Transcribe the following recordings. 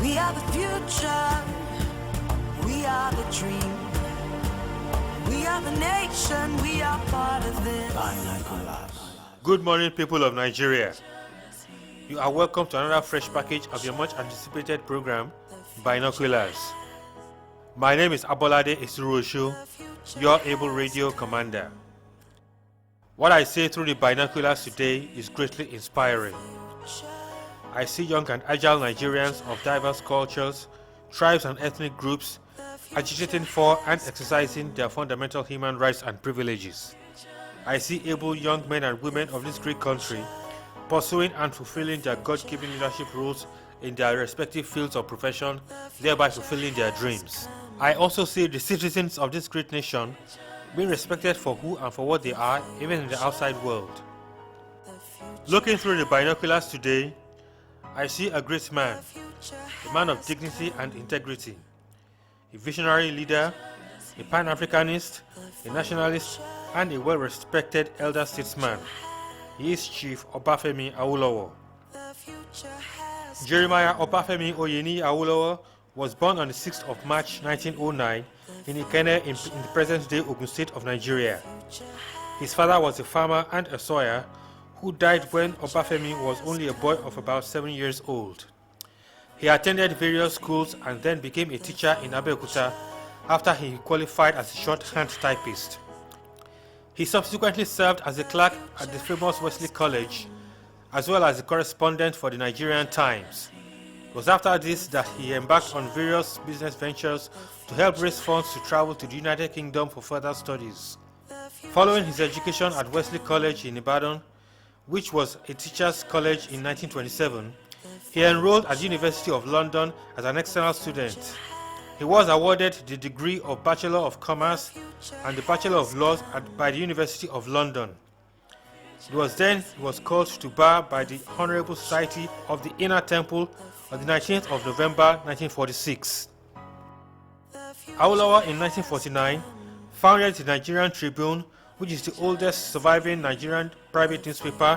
We are the future, we are the dream, we are the nation, we are part of this. Binoculars. Good morning, people of Nigeria. You are welcome to another fresh package of your much anticipated program, Binoculars. My name is Abolade Isuroshu, your able radio commander. What I say through the binoculars today is greatly inspiring. I see young and agile Nigerians of diverse cultures, tribes and ethnic groups agitating for and exercising their fundamental human rights and privileges. I see able young men and women of this great country pursuing and fulfilling their God-given leadership roles in their respective fields of profession, thereby fulfilling their dreams. I also see the citizens of this great nation being respected for who and for what they are, even in the outside world. Looking through the binoculars today, I see a great man, a man of dignity and integrity, a visionary leader, a Pan-Africanist, a nationalist, and a well-respected elder statesman. He is Chief Obafemi Awolowo. Jeremiah Obafemi Oyeni Awolowo was born on the 6th of March 1909 in Ikenne in the present-day Ogun State of Nigeria. His father was a farmer and a sawyer who died when Obafemi was only a boy of about 7 years old. He attended various schools and then became a teacher in Abeokuta after he qualified as a shorthand typist. He subsequently served as a clerk at the famous Wesley College, as well as a correspondent for the Nigerian Times. It was after this that he embarked on various business ventures to help raise funds to travel to the United Kingdom for further studies. Following his education at Wesley College in Ibadan, which was a teacher's college in 1927, he enrolled at the University of London as an external student. He was awarded the degree of Bachelor of Commerce and the Bachelor of Laws by the University of London. It was then he was called to bar by the Honorable Society of the Inner Temple on the 19th of November 1946. Awolowo in 1949 founded the Nigerian Tribune, which is the oldest surviving Nigerian private newspaper,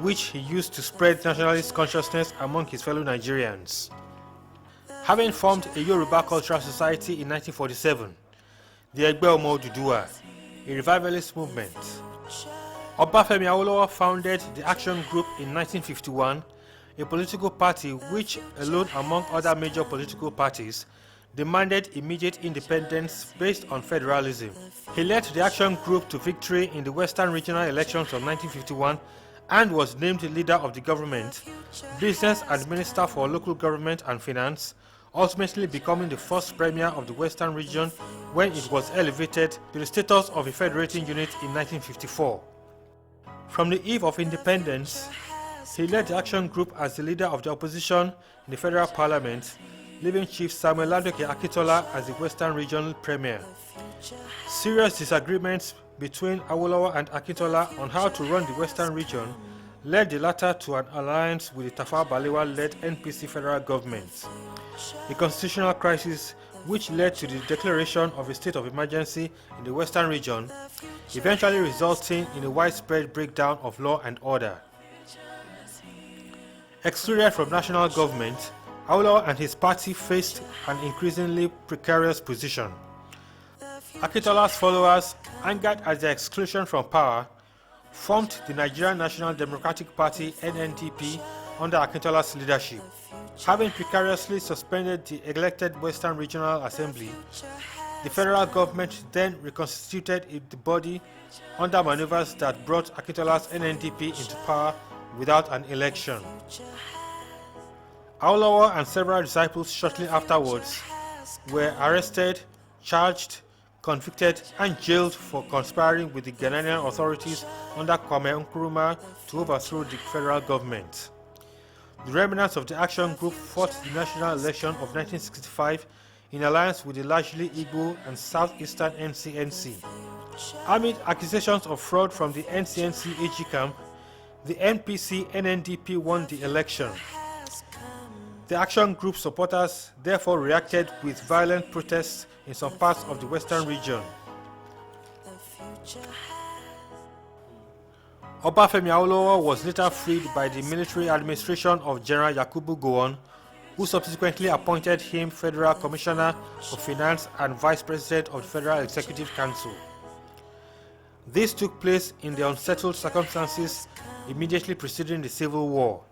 which he used to spread nationalist consciousness among his fellow Nigerians. Having formed a Yoruba Cultural Society in 1947, the Egbe Omo Oduduwa, a revivalist movement, Obafemi Awolowo founded the Action Group in 1951, a political party which, alone among other major political parties, demanded immediate independence based on federalism. He led the Action Group to victory in the Western Regional Elections of 1951 and was named leader of the government, business and minister for local government and finance, ultimately becoming the first premier of the Western region when it was elevated to the status of a federating unit in 1954. From the eve of independence, he led the Action Group as the leader of the opposition in the federal parliament, leaving Chief Samuel Ladoke Akintola as the Western Regional Premier. Serious disagreements between Awolowo and Akintola on how to run the Western region led the latter to an alliance with the Tafawa Balewa-led NPC federal government. A constitutional crisis which led to the declaration of a state of emergency in the Western region, eventually resulting in a widespread breakdown of law and order. Excluded from national government, Awolowo and his party faced an increasingly precarious position. Akintola's followers, angered at their exclusion from power, formed the Nigerian National Democratic Party (NNDP) under Akintola's leadership. Having precariously suspended the elected Western Regional Assembly, the federal government then reconstituted the body under maneuvers that brought Akintola's NNDP into power without an election. Awolowo and several disciples shortly afterwards were arrested, charged, convicted and jailed for conspiring with the Ghanaian authorities under Kwame Nkrumah to overthrow the federal government. The remnants of the Action Group fought the national election of 1965 in alliance with the largely Igbo and southeastern NCNC. Amid accusations of fraud from the NCNC AG camp, the NPC-NNDP won the election. The Action Group supporters therefore reacted with violent protests in some parts of the Western region. Obafemi Awolowo was later freed by the military administration of General Yakubu Gowon, who subsequently appointed him Federal Commissioner of Finance and Vice President of the Federal Executive Council. This took place in the unsettled circumstances immediately preceding the Civil War.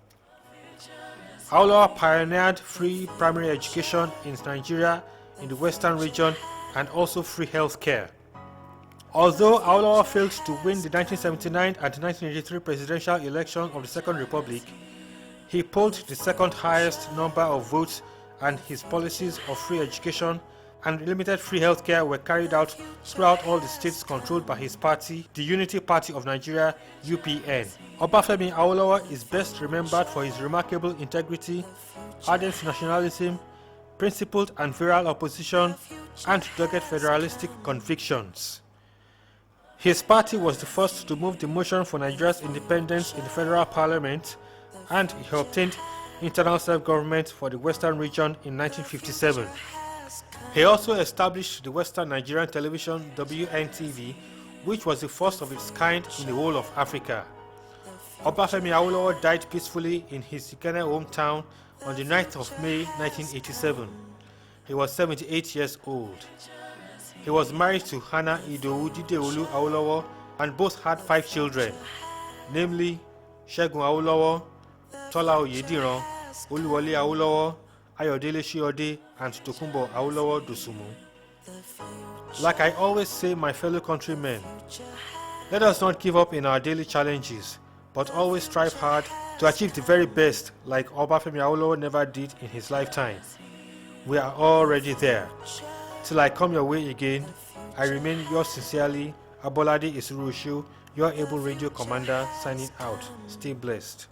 Awolowo pioneered free primary education in Nigeria in the Western region and also free health care. Although Awolowo failed to win the 1979 and 1983 presidential election of the Second Republic, he polled the second highest number of votes, and his policies of free education and limited free health care were carried out throughout all the states controlled by his party, the Unity Party of Nigeria, UPN. Obafemi Awolowo is best remembered for his remarkable integrity, ardent nationalism, principled and virile opposition, and dogged federalistic convictions. His party was the first to move the motion for Nigeria's independence in the federal parliament, and he obtained internal self-government for the Western region in 1957. He also established the Western Nigerian Television WNTV, which was the first of its kind in the whole of Africa. Obafemi Awolowo died peacefully in his Ikenne hometown on the 9th of May 1987. He was 78 years old. He was married to Hannah Idowu Dideolu Awolowo, and both had 5 children, namely Segun Awolowo, Tola Oyediran, Oluwole Awolowo, Ayodele Shiode, and Tokunbo Awolowo Dosumu. Like I always say, my fellow countrymen, let us not give up in our daily challenges, but always strive hard to achieve the very best, like Obafemi Awolowo never did in his lifetime. We are already there. Till I come your way again, I remain yours sincerely, Abolade Isuruoshu, your able radio commander, signing out. Stay blessed.